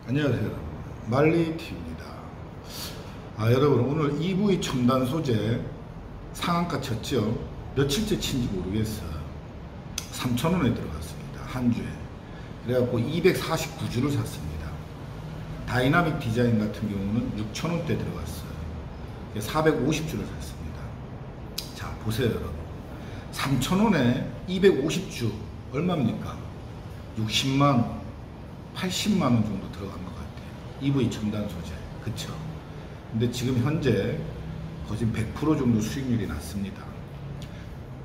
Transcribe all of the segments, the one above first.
안녕하세요. 말리TV입니다. 여러분, 오늘 EV 첨단 소재 상한가 쳤죠? 며칠째 친지 모르겠어요. 3,000원에 들어갔습니다. 한 주에. 그래갖고 249주를 샀습니다. 다이나믹 디자인 같은 경우는 6,000원대 들어갔어요. 450주를 샀습니다. 자, 보세요, 여러분. 3,000원에 250주 얼마입니까? 60만원, 80만원 정도 들어간 것 같아요. EV 첨단 소재. 그쵸? 근데 지금 현재 거의 100% 정도 수익률이 났습니다.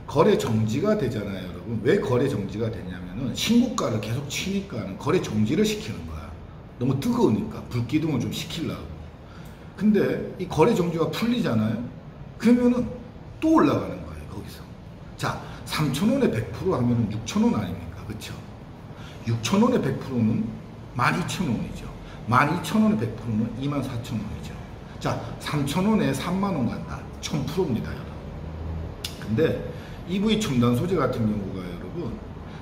거래 정지가 되잖아요, 여러분. 왜 거래 정지가 되냐면은 신고가를 계속 치니까는 거래 정지를 시키는 거야. 너무 뜨거우니까 불기둥을 좀 시키려고. 근데 이 거래 정지가 풀리잖아요. 그러면은 또 올라가는 거예요, 거기서. 자, 3,000원에 100% 하면은 6,000원 아닙니까? 그쵸? 6,000원에 100%는 12,000원이죠. 12,000원에 100%는 24,000원이죠. 자, 3,000원에 3만원 간다. 1000%입니다, 여러분. 근데 EV 첨단 소재 같은 경우가 여러분,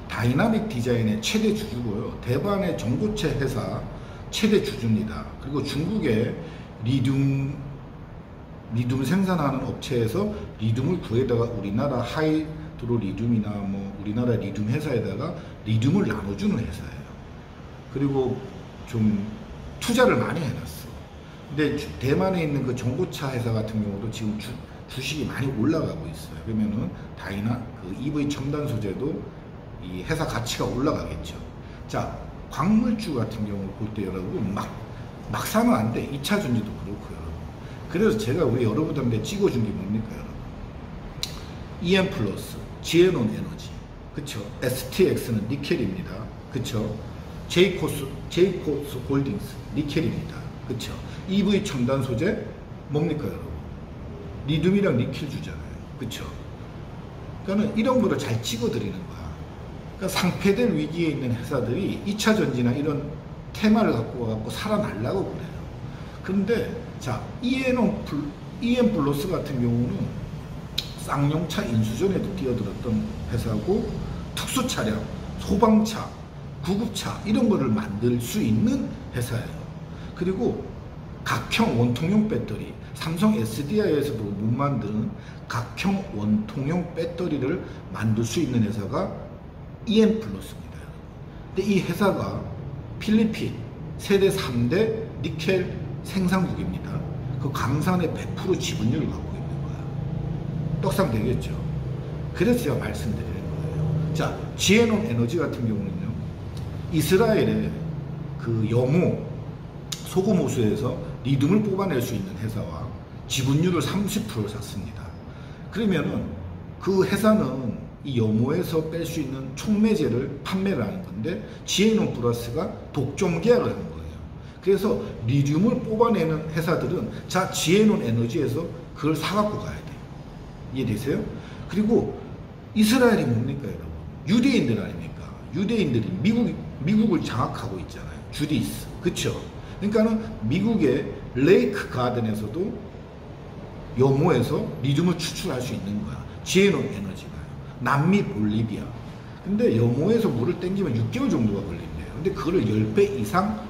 다이나믹 디자인의 최대 주주고요. 대만의 전고체 회사 최대 주주입니다. 그리고 중국의 리튬 생산하는 업체에서 리튬을 구해다가 우리나라 하이드로 리튬이나 뭐 우리나라 리튬 회사에다가 리튬을 나눠주는 회사예요. 그리고 좀 투자를 많이 해놨어. 근데 대만에 있는 그 전고차 회사 같은 경우도 지금 주식이 많이 올라가고 있어요. 그러면은 그 EV 첨단 소재도 이 회사 가치가 올라가겠죠. 자, 광물주 같은 경우를 볼 때 여러분 막 사면 안 돼. 2차 전지도 그렇고요. 그래서 제가 우리 여러분들한테 찍어준 게 뭡니까, 여러분? EM 플러스, 지에논 에너지, 그쵸? STX는 니켈입니다. 그쵸? 제이코스 홀딩스, 니켈입니다. 그쵸? EV 첨단 소재, 뭡니까, 여러분? 리튬이랑 니켈 주잖아요. 그쵸? 그러니까 이런 거를 잘 찍어드리는 거야. 그러니까 상폐될 위기에 있는 회사들이 2차 전지나 이런 테마를 갖고 와갖고 살아나려고 그래요. 그런데, 자, EM 플러스 같은 경우는 쌍용차 인수전에도 뛰어들었던 회사고, 특수 차량, 소방차, 구급차 이런 거를 만들 수 있는 회사예요. 그리고 각형 원통용 배터리, 삼성 SDI에서도 못 만드는 각형 원통용 배터리를 만들 수 있는 회사가 EM 플러스입니다. 근데 이 회사가 필리핀 세계 3대 니켈 생산국입니다. 그 강산의 100% 지분율을 갖고 있는 거야. 떡상 되겠죠. 그래서 제가 말씀드리는 거예요. 자, 지에논 에너지 같은 경우는요, 이스라엘의 그 여모 소금 호수에서 리튬을 뽑아낼 수 있는 회사와 지분율을 30%를 샀습니다. 그러면은 그 회사는 이 여모에서 뺄 수 있는 촉매제를 판매를 하는 건데, 지에논 플러스가 독점 계약을 한 거예요. 그래서 리튬을 뽑아내는 회사들은 자, 지에논 에너지에서 그걸 사갖고 가야 돼요. 이해되세요? 그리고 이스라엘이 뭡니까, 여러분? 유대인들 아닙니까? 유대인들이 미국을 장악하고 있잖아요. 주디스. 그쵸? 그러니까는 미국의 레이크 가든에서도 여모에서 리튬을 추출할 수 있는 거야. 지에논 에너지가요. 남미 볼리비아. 근데 여모에서 물을 땡기면 6개월 정도가 걸린대요. 근데 그거를 10배 이상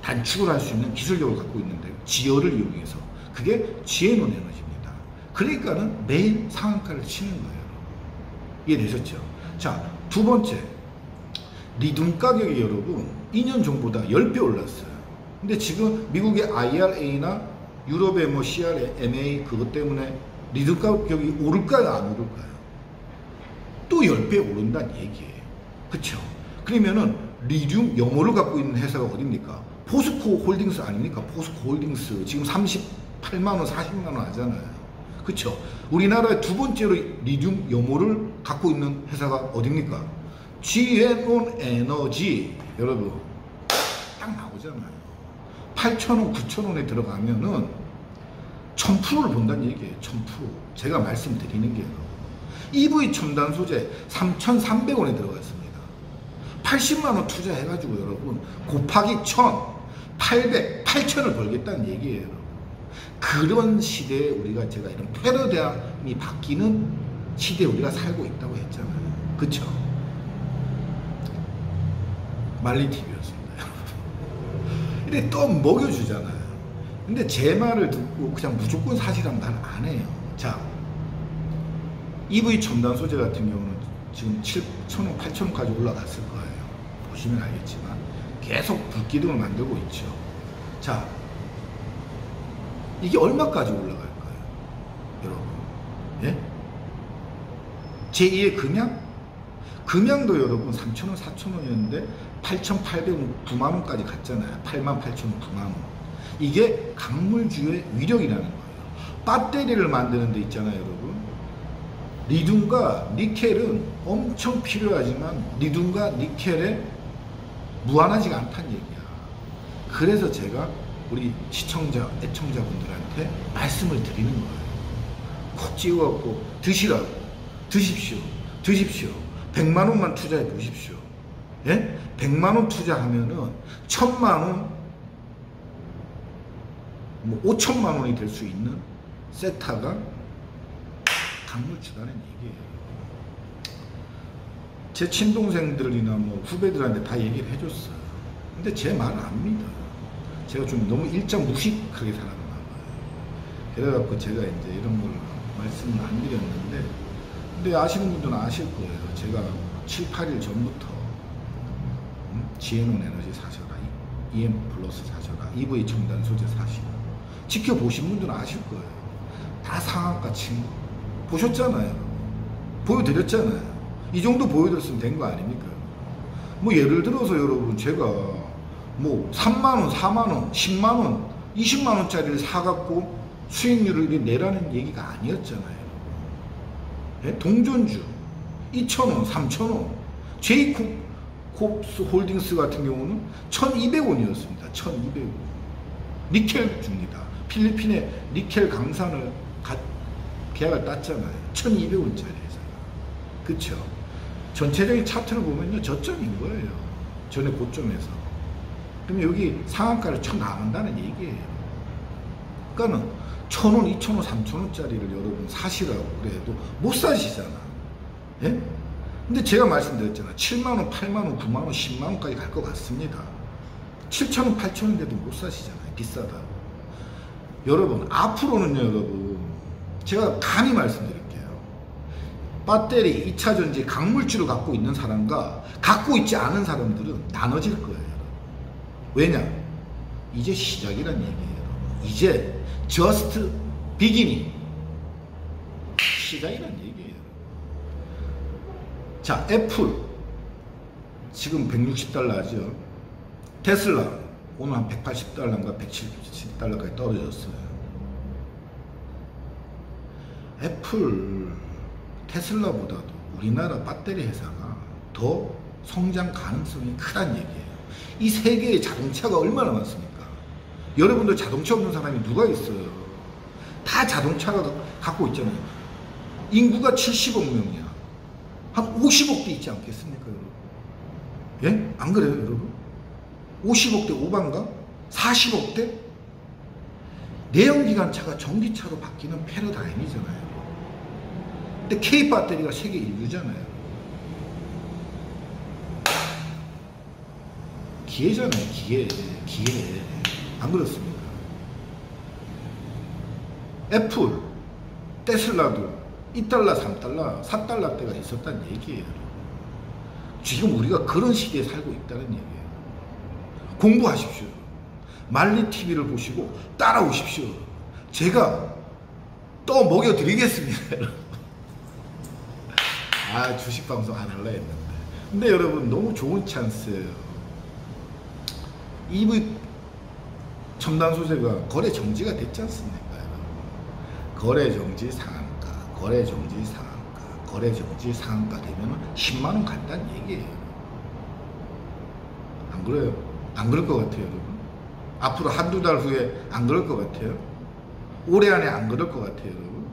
단축을 할 수 있는 기술력을 갖고 있는데, 지열을 이용해서. 그게 지에논 에너지입니다. 그러니까는 매일 상한가를 치는 거예요. 이해되셨죠? 자, 두 번째. 리튬 가격이 여러분 2년 전보다 10배 올랐어요. 근데 지금 미국의 IRA나 유럽의 뭐 CRMA 그것 때문에 리튬 가격이 오를까요, 안 오를까요? 또 10배 오른다는 얘기예요. 그쵸? 그러면은 리튬 여모를 갖고 있는 회사가 어딥니까? 포스코 홀딩스 아닙니까? 포스코 홀딩스 지금 38만원 40만원 하잖아요. 그쵸? 우리나라의 두 번째로 리튬 여모를 갖고 있는 회사가 어딥니까? 지에논 에너지. 여러분 딱 나오잖아요. 8,000원 9,000원에 들어가면은 1000%를 본다는 얘기예요. 1000%. 제가 말씀드리는 게 EV 첨단 소재 3,300원에 들어갔습니다. 80만원 투자해가지고 여러분 곱하기 1,000, 800, 8,000을 벌겠다는 얘기예요. 여러분. 그런 시대에 우리가, 제가 이런 패러다임이 바뀌는 시대에 우리가 살고 있다고 했잖아요. 그쵸? 말리TV였습니다. 근데 또 먹여주잖아요. 근데 제 말을 듣고 그냥 무조건 사실한 말 안 해요. 자, EV 첨단 소재 같은 경우는 지금 7,000원, 8,000원까지 올라갔을 거예요. 보시면 알겠지만 계속 불기둥을 만들고 있죠. 자, 이게 얼마까지 올라갈까요, 여러분? 예? 제2의 금양? 금양도 여러분 3,000원, 4,000원이었는데 8,800원, 9만원까지 갔잖아요. 88,000원, 9만원. 이게 강물주의 위력이라는 거예요. 배터리를 만드는 데 있잖아요, 여러분. 리튬과 니켈은 엄청 필요하지만 리튬과 니켈에 무한하지가 않다는 얘기야. 그래서 제가 우리 시청자, 애청자분들한테 말씀을 드리는 거예요. 콕 찍어갖고 드시라고. 드십시오. 드십시오. 100만원만 투자해 보십시오. 예? 100만원 투자하면은 1000만원, 뭐 5천만원이 될 수 있는 세타가 강물주라는 얘기예요. 제 친동생들이나 뭐 후배들한테 다 얘기를 해줬어요. 근데 제 말을 안 믿어요. 제가 좀 너무 일장 무식하게 살았나 봐요. 그래갖고 제가 이제 이런 걸 말씀을 안 드렸는데, 근데 아시는 분들은 아실 거예요. 제가 7, 8일 전부터 지에논 에너지 사셔라, EM 플러스 사셔라, EV 첨단 소재 사시라. 지켜보신 분들은 아실 거예요. 다 상한가 친 거 보셨잖아요. 보여드렸잖아요. 이 정도 보여드렸으면 된 거 아닙니까? 뭐 예를 들어서 여러분, 제가 뭐 3만원, 4만원, 10만원, 20만원짜리를 사갖고 수익률을 내라는 얘기가 아니었잖아요. 네? 동전주 2,000원, 3,000원. 제이콥스 홀딩스 같은 경우는 1,200원이었습니다. 1,200원. 니켈 줍니다. 필리핀에 니켈 강산을 계약을 땄잖아요. 1,200원짜리 회사가. 그쵸? 전체적인 차트를 보면요, 저점인 거예요. 전에 고점에서. 그러면 여기 상한가를 쳐 나간다는 얘기예요. 그러니까는 1,000원, 2,000원, 3,000원짜리를 여러분 사시라고 그래도 못 사시잖아. 예? 근데 제가 말씀드렸잖아. 7만원, 8만원, 9만원, 10만원까지 갈 것 같습니다. 7,000원, 8,000원인데도 못 사시잖아요. 비싸다고. 여러분, 앞으로는요, 여러분, 제가 감히 말씀드릴게요. 배터리, 2차전지, 강물주를 갖고 있는 사람과 갖고 있지 않은 사람들은 나눠질 거예요. 왜냐? 이제 시작이란 얘기예요. 이제 just beginning. 시작이란 얘기예요. 자, 애플 지금 160달러죠. 테슬라 오늘 한 180달러인가 170달러까지 떨어졌어요. 애플, 테슬라보다도 우리나라 배터리 회사가 더 성장 가능성이 크다는 얘기예요. 이 세계에 자동차가 얼마나 많습니까? 여러분들 자동차 없는 사람이 누가 있어요? 다 자동차가 갖고 있잖아요. 인구가 70억 명이야. 한 50억대 있지 않겠습니까, 여러분? 예? 안 그래요, 여러분? 50억대 오반가? 40억대? 내연기관차가 전기차로 바뀌는 패러다임이잖아요. 근데 K 배터리가 세계 인류잖아요. 기회잖아요, 기회. 기회. 안 그렇습니까? 애플, 테슬라도 2달러, 3달러, 4달러 대가 있었다는 얘기예요. 지금 우리가 그런 시대에 살고 있다는 얘기예요. 공부하십시오. 말리TV를 보시고 따라오십시오. 제가 또 먹여드리겠습니다. 아, 주식방송 안 할라 했는데. 근데 여러분, 너무 좋은 찬스예요. EV 첨단 소재가 거래 정지가 됐지 않습니까, 여러분? 거래 정지 상한가, 거래 정지 상한가, 거래 정지 상한가 되면 10만원 간다는 얘기예요. 안 그래요? 안 그럴 것 같아요, 여러분. 앞으로 한두 달 후에 안 그럴 것 같아요. 올해 안에 안 그럴 것 같아요, 여러분.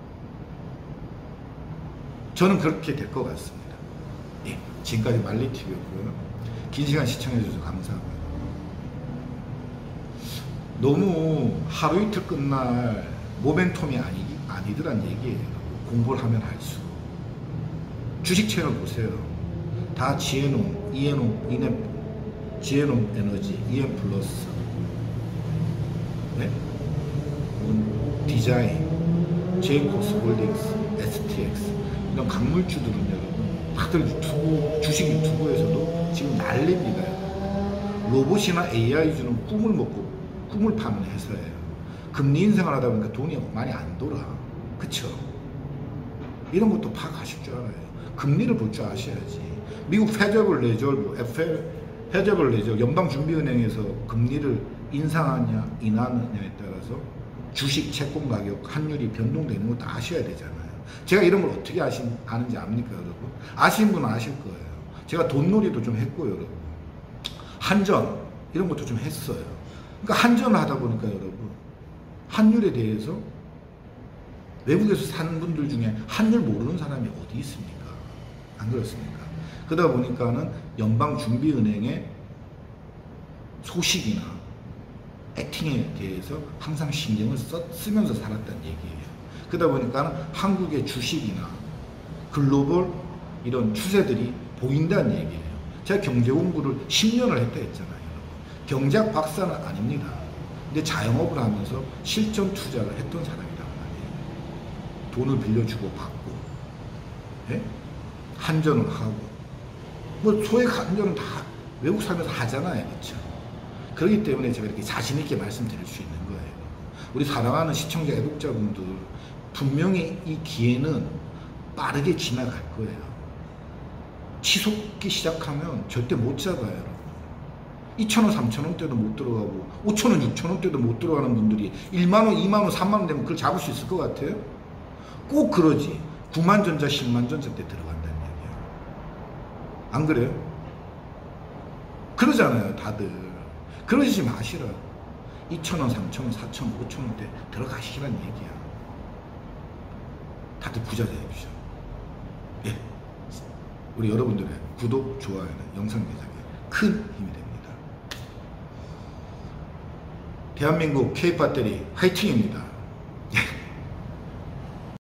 저는 그렇게 될 것 같습니다. 예, 지금까지 말리TV였고요. 긴 시간 시청해주셔서 감사합니다. 너무 하루 이틀 끝날 모멘텀이 아니더란 얘기예요. 공부를 하면 할수록. 주식 채널 보세요. 다 지에논, 이에논, 지에논 에너지, EM 플러스, 네? 디자인, 제이코스 홀딩스, STX 이런 강물주들은 여러분 다들 유튜브, 주식 유튜브에서도 지금 난립니다. 로봇이나 AI주는 꿈을 먹고 꿈을 파는 회사예요. 금리 인상을 하다 보니까 돈이 많이 안 돌아. 그쵸? 이런 것도 파악하실 줄 알아요. 금리를 볼 줄 아셔야지. 미국 페더럴 리저브, 페더럴 리저브, 연방준비은행에서 금리를 인상하냐 인하느냐에 따라서 주식 채권 가격 환율이 변동되는 것도 아셔야 되잖아요. 제가 이런 걸 어떻게 아는지 압니까 여러분? 아시는 분은 아실 거예요. 제가 돈놀이도 좀 했고요 여러분. 한전 이런 것도 좀 했어요. 그러니까 한전을 하다 보니까 여러분 환율에 대해서 외국에서 사는 분들 중에 환율 모르는 사람이 어디 있습니까? 안 그렇습니까? 그러다 보니까는 연방준비은행의 소식이나 액팅에 대해서 항상 신경을 쓰면서 살았다는 얘기예요. 그러다 보니까 한국의 주식이나 글로벌 이런 추세들이 보인다는 얘기예요. 제가 경제 공부를 10년을 했다 했잖아요. 경제학 박사는 아닙니다. 근데 자영업을 하면서 실전 투자를 했던 사람이란 말이에요. 돈을 빌려주고 받고, 예? 한전을 하고, 뭐 소액 한전은 다 외국 살면서 하잖아요, 그렇죠? 그렇기 때문에 제가 이렇게 자신 있게 말씀드릴 수 있는 거예요. 우리 사랑하는 시청자, 애독자분들 분명히 이 기회는 빠르게 지나갈 거예요. 치솟기 시작하면 절대 못 잡아요, 여러분. 2,000원, 3,000원대도 못 들어가고 5,000원, 6,000원대도 못 들어가는 분들이 1만원, 2만원, 3만원 되면 그걸 잡을 수 있을 것 같아요? 꼭 그러지. 9만전자, 10만전자 때 들어간다는 얘기야. 안 그래요? 그러잖아요, 다들. 그러지 마시라. 2,000원, 3,000원, 4,000원, 5,000원대 들어가시라는 얘기야. 다들 부자 되십시오. 예. 우리 여러분들의 구독, 좋아요는 영상 제작에 큰 힘이 됩니다. 대한민국 K배터리 화이팅입니다.